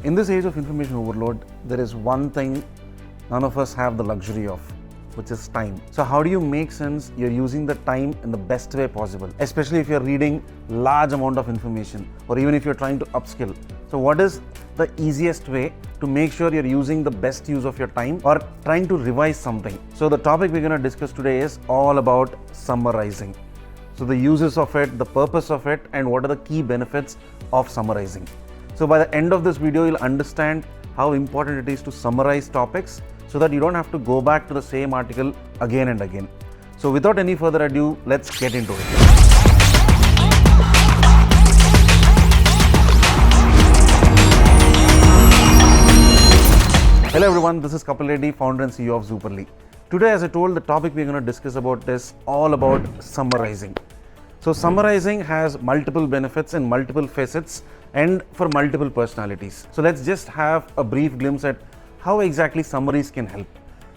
In this age of information overload, there is one thing none of us have the luxury of, which is time. So how do you make sense you're using the time in the best way possible, especially if you're reading large amount of information or even if you're trying to upskill? So what is the easiest way to make sure you're using the best use of your time or trying to revise something? So the topic we're going to discuss today is all about summarizing. So the uses of it, the purpose of it, and what are the key benefits of summarizing. So by the end of this video, you'll understand how important it is to summarize topics so that you don't have to go back to the same article again and again. So without any further ado, let's get into it. Hello everyone, this is Kapil Reddy, founder and CEO of Superly. Today, as I told, the topic we're going to discuss about is all about summarizing. So summarizing has multiple benefits and multiple facets and for multiple personalities. So let's just have a brief glimpse at how exactly summaries can help.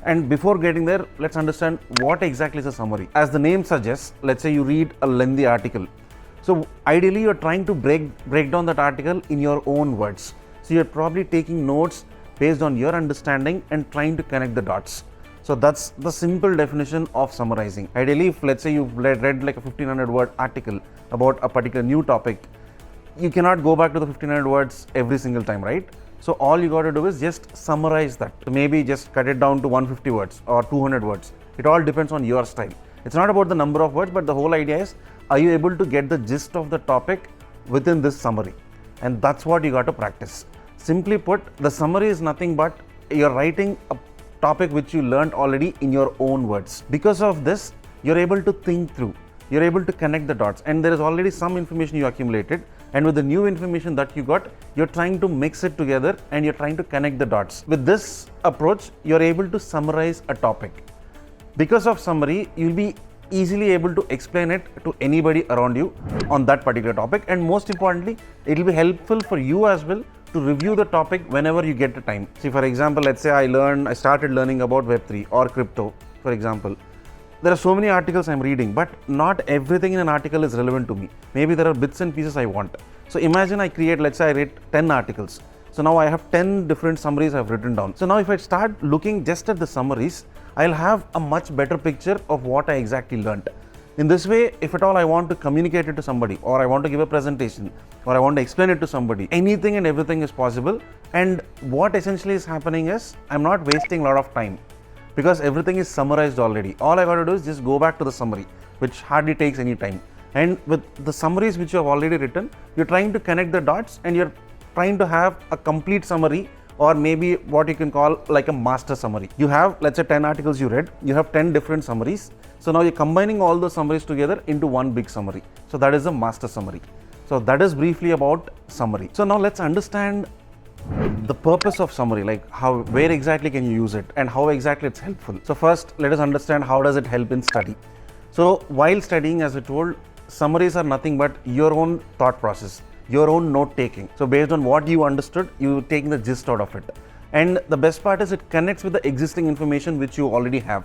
And before getting there, let's understand what exactly is a summary. As the name suggests, let's say you read a lengthy article. So ideally, you're trying to break down that article in your own words. So you're probably taking notes based on your understanding and trying to connect the dots. So that's the simple definition of summarizing. Ideally, if let's say you've read like a 1500 word article about a particular new topic, you cannot go back to the 1500 words every single time, right? So all you got to do is just summarize that. Maybe just cut it down to 150 words or 200 words. It all depends on your style. It's not about the number of words, but the whole idea is, are you able to get the gist of the topic within this summary? And that's what you got to practice. Simply put, the summary is nothing but you're writing a topic which you learned already in your own words. Because of this, you're able to think through, you're able to connect the dots, and there is already some information you accumulated, and with the new information that you got, you're trying to mix it together and you're trying to connect the dots. With this approach, you're able to summarize a topic. Because of summary, you'll be easily able to explain it to anybody around you on that particular topic, and most importantly, it'll be helpful for you as well to review the topic whenever you get the time. See, for example, let's say I started learning about Web3 or crypto, for example. There are so many articles I'm reading, but not everything in an article is relevant to me. Maybe there are bits and pieces I want. So imagine let's say I read 10 articles. So now I have 10 different summaries I've written down. So now if I start looking just at the summaries, I'll have a much better picture of what I exactly learned. In this way, if at all I want to communicate it to somebody, or I want to give a presentation, or I want to explain it to somebody, anything and everything is possible. And what essentially is happening is, I'm not wasting a lot of time because everything is summarized already. All I got to do is just go back to the summary, which hardly takes any time. And with the summaries which you have already written, you're trying to connect the dots and you're trying to have a complete summary, or maybe what you can call like a master summary. You have, let's say, 10 articles you read, you have 10 different summaries. So now you're combining all those summaries together into one big summary. So that is a master summary. So that is briefly about summary. So now let's understand the purpose of summary, like where exactly can you use it and how exactly it's helpful. So first, let us understand how does it help in study. So while studying, as I told, summaries are nothing but your own thought process, your own note taking. So based on what you understood, you take the gist out of it. And the best part is it connects with the existing information which you already have.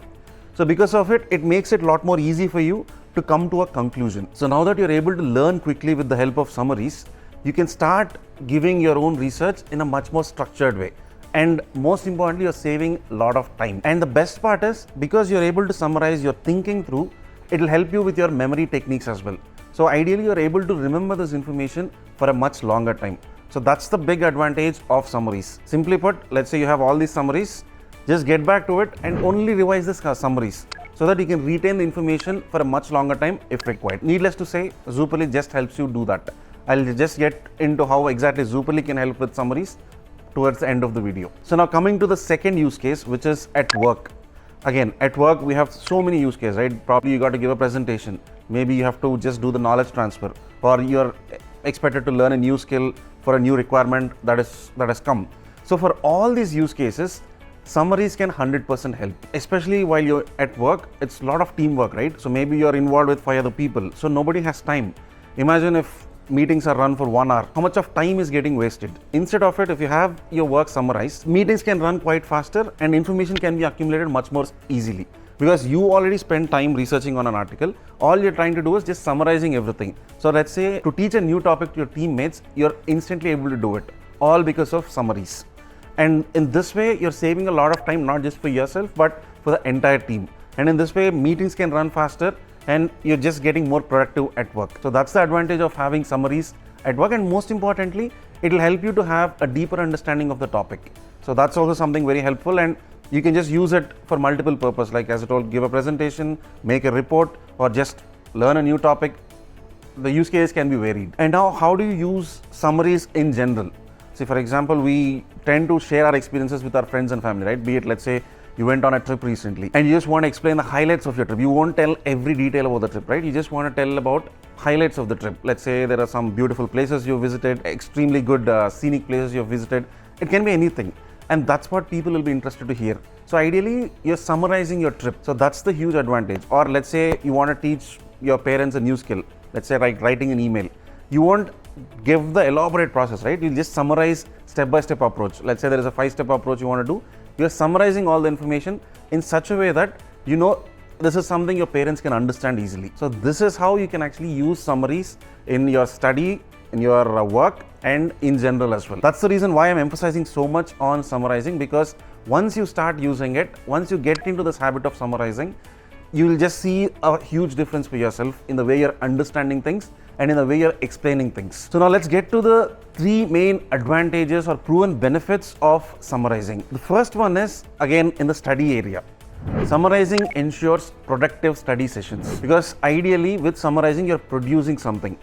So because of it, it makes it a lot more easy for you to come to a conclusion. So now that you're able to learn quickly with the help of summaries, you can start giving your own research in a much more structured way. And most importantly, you're saving a lot of time. And the best part is, because you're able to summarize your thinking through, it'll help you with your memory techniques as well. So ideally, you're able to remember this information for a much longer time. So that's the big advantage of summaries. Simply put, let's say you have all these summaries, just get back to it and only revise this summaries so that you can retain the information for a much longer time if required. Needless to say, Superly just helps you do that. I'll just get into how exactly Superly can help with summaries towards the end of the video. So now coming to the second use case, which is at work. Again, at work, we have so many use cases, right? Probably you got to give a presentation. Maybe you have to just do the knowledge transfer, or you're expected to learn a new skill for a new requirement that has come. So for all these use cases, summaries can 100% help, especially while you're at work. It's a lot of teamwork, right? So maybe you're involved with 5 other people, so nobody has time. Imagine if meetings are run for 1 hour, how much of time is getting wasted? Instead of it, if you have your work summarized, meetings can run quite faster and information can be accumulated much more easily. Because you already spent time researching on an article, all you're trying to do is just summarizing everything. So let's say to teach a new topic to your teammates, you're instantly able to do it. all because of summaries. And in this way, you're saving a lot of time, not just for yourself, but for the entire team. And in this way, meetings can run faster and you're just getting more productive at work. So that's the advantage of having summaries at work. And most importantly, it will help you to have a deeper understanding of the topic. So that's also something very helpful, and you can just use it for multiple purposes, like as I told, give a presentation, make a report, or just learn a new topic. The use case can be varied. And now, how do you use summaries in general? See, for example, we tend to share our experiences with our friends and family, right? Be it, let's say, you went on a trip recently and you just want to explain the highlights of your trip. You won't tell every detail about the trip, right? You just want to tell about highlights of the trip. Let's say there are some beautiful places you visited, extremely good scenic places you have visited. It can be anything. And that's what people will be interested to hear. So ideally, you're summarizing your trip. So that's the huge advantage. Or let's say you want to teach your parents a new skill. Let's say like writing an email. You won't give the elaborate process, right? You'll just summarize step-by-step approach. Let's say there is a 5-step approach you want to do. You're summarizing all the information in such a way that you know this is something your parents can understand easily. So this is how you can actually use summaries in your study, in your work, and in general as well. That's the reason why I'm emphasizing so much on summarizing, because once you start using it, once you get into this habit of summarizing, you will just see a huge difference for yourself in the way you're understanding things and in the way you're explaining things. So now let's get to the 3 main advantages or proven benefits of summarizing. The first one is, again, in the study area. Summarizing ensures productive study sessions, because ideally with summarizing you're producing something,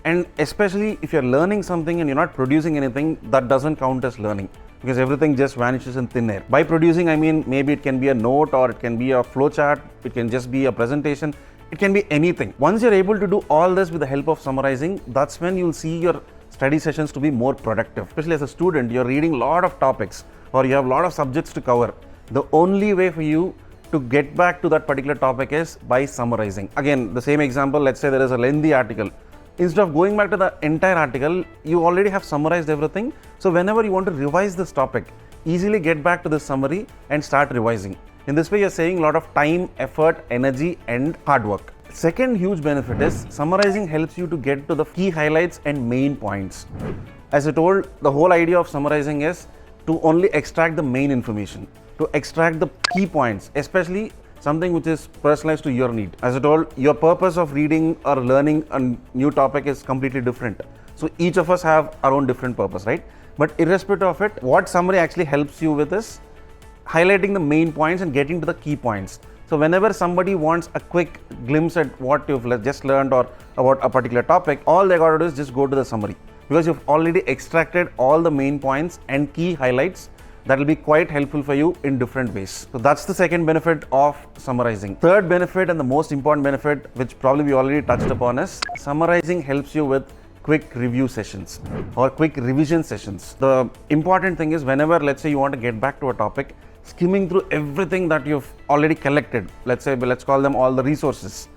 and especially if you're learning something and you're not producing anything, that doesn't count as learning, because everything just vanishes in thin air. By producing, I mean maybe it can be a note, or it can be a flow chart, it can just be a presentation, it can be anything. Once you're able to do all this with the help of summarizing, that's when you'll see your study sessions to be more productive. Especially as a student, you're reading a lot of topics or you have a lot of subjects to cover. The only way for you to get back to that particular topic is by summarizing. Again, the same example, let's say there is a lengthy article. Instead of going back to the entire article, you already have summarized everything. So whenever you want to revise this topic, easily get back to this summary and start revising. In this way, you're saving a lot of time, effort, energy, and hard work. Second huge benefit is summarizing helps you to get to the key highlights and main points. As I told, the whole idea of summarizing is to only extract the main information, to extract the key points, especially something which is personalized to your need. As I told, your purpose of reading or learning a new topic is completely different. So each of us have our own different purpose, right? But irrespective of it, what summary actually helps you with is highlighting the main points and getting to the key points. So whenever somebody wants a quick glimpse at what you've just learned or about a particular topic, all they got to do is just go to the summary, because you've already extracted all the main points and key highlights that will be quite helpful for you in different ways. So that's the second benefit of summarizing. Third benefit, and the most important benefit, which probably we already touched upon, is summarizing helps you with quick review sessions or quick revision sessions. The important thing is, whenever, let's say, you want to get back to a topic, skimming through everything that you've already collected, let's call them all the resources,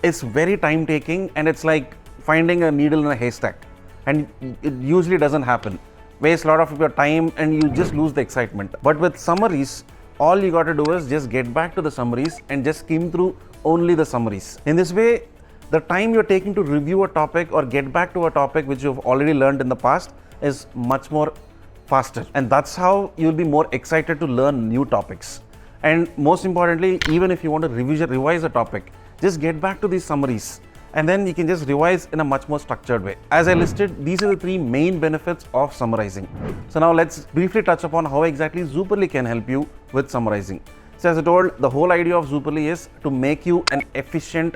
it's very time taking, and it's like finding a needle in a haystack, and it usually doesn't happen. Waste a lot of your time and you just lose the excitement. But with summaries, all you got to do is just get back to the summaries and just skim through only the summaries. In this way, the time you're taking to review a topic or get back to a topic which you've already learned in the past is much more faster, and that's how you'll be more excited to learn new topics. And most importantly, even if you want to revise a topic, just get back to these summaries, and then you can just revise in a much more structured way. As I listed, these are the 3 main benefits of summarizing. So now let's briefly touch upon how exactly Zooperly can help you with summarizing. So as I told, the whole idea of Zooperly is to make you an efficient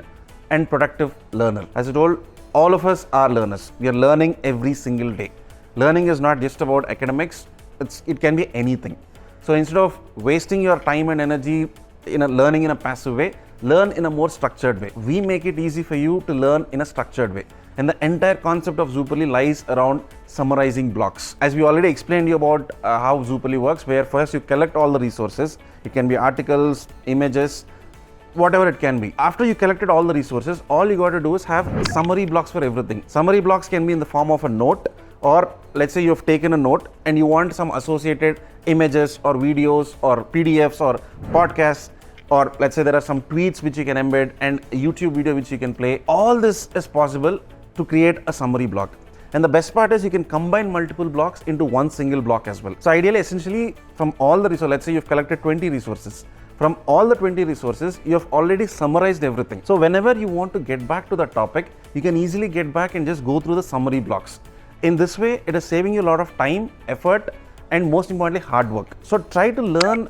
and productive learner. As I told, all of us are learners. We are learning every single day. Learning is not just about academics, it can be anything. So instead of wasting your time and energy in learning in a passive way, learn in a more structured way. We make it easy for you to learn in a structured way. And the entire concept of Zooperly lies around summarizing blocks. As we already explained you about how Zooperly works, where first you collect all the resources. It can be articles, images, whatever it can be. After you collected all the resources, all you got to do is have summary blocks for everything. Summary blocks can be in the form of a note, or let's say you've taken a note and you want some associated images or videos or PDFs or podcasts, or let's say there are some tweets which you can embed and a YouTube video which you can play. All this is possible to create a summary block. And the best part is you can combine multiple blocks into one single block as well. So ideally, essentially, from all the resources, let's say you've collected 20 resources. From all the 20 resources, you have already summarized everything. So whenever you want to get back to the topic, you can easily get back and just go through the summary blocks. In this way, it is saving you a lot of time, effort, and most importantly, hard work. So try to learn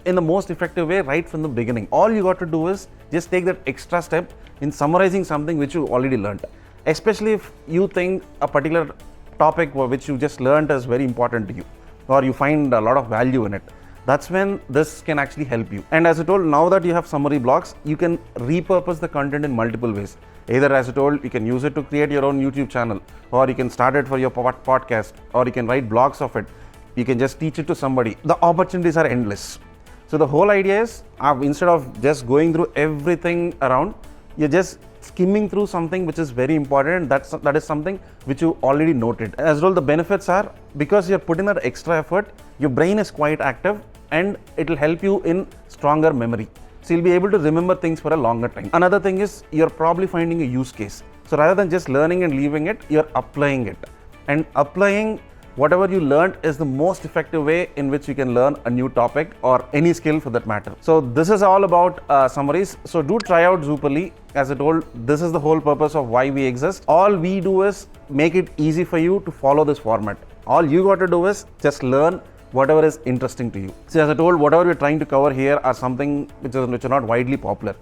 in the most effective way right from the beginning. All you got to do is just take that extra step in summarizing something which you already learned. Especially if you think a particular topic which you just learned is very important to you, or you find a lot of value in it. That's when this can actually help you. And as I told, now that you have summary blocks, you can repurpose the content in multiple ways. Either, as I told, you can use it to create your own YouTube channel, or you can start it for your podcast, or you can write blogs of it. You can just teach it to somebody. The opportunities are endless. So the whole idea is, instead of just going through everything around, you're just skimming through something which is very important. That is something which you already noted. As well, the benefits are, because you're putting that extra effort, your brain is quite active and it will help you in stronger memory. So you'll be able to remember things for a longer time. Another thing is, you're probably finding a use case. So rather than just learning and leaving it, you're applying it. And applying whatever you learned is the most effective way in which you can learn a new topic or any skill for that matter. So this is all about summaries. So do try out Zooperly. As I told, this is the whole purpose of why we exist. All we do is make it easy for you to follow this format. All you got to do is just learn whatever is interesting to you. See, as I told, whatever we're trying to cover here are something which are not widely popular.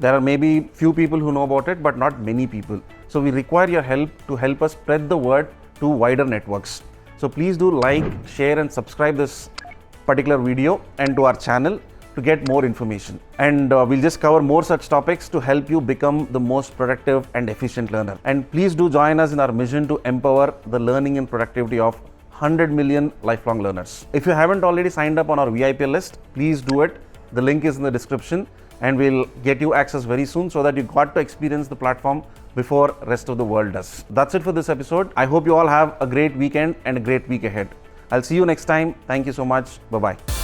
There are maybe few people who know about it, but not many people. So we require your help to help us spread the word to wider networks. So please do like, share and subscribe this particular video and to our channel to get more information. And we'll just cover more such topics to help you become the most productive and efficient learner. And please do join us in our mission to empower the learning and productivity of 100 million lifelong learners. If you haven't already signed up on our VIP list, please do it. The link is in the description, and we'll get you access very soon so that you got to experience the platform before rest of the world does. That's it for this episode. I hope you all have a great weekend and a great week ahead. I'll see you next time. Thank you so much. Bye-bye.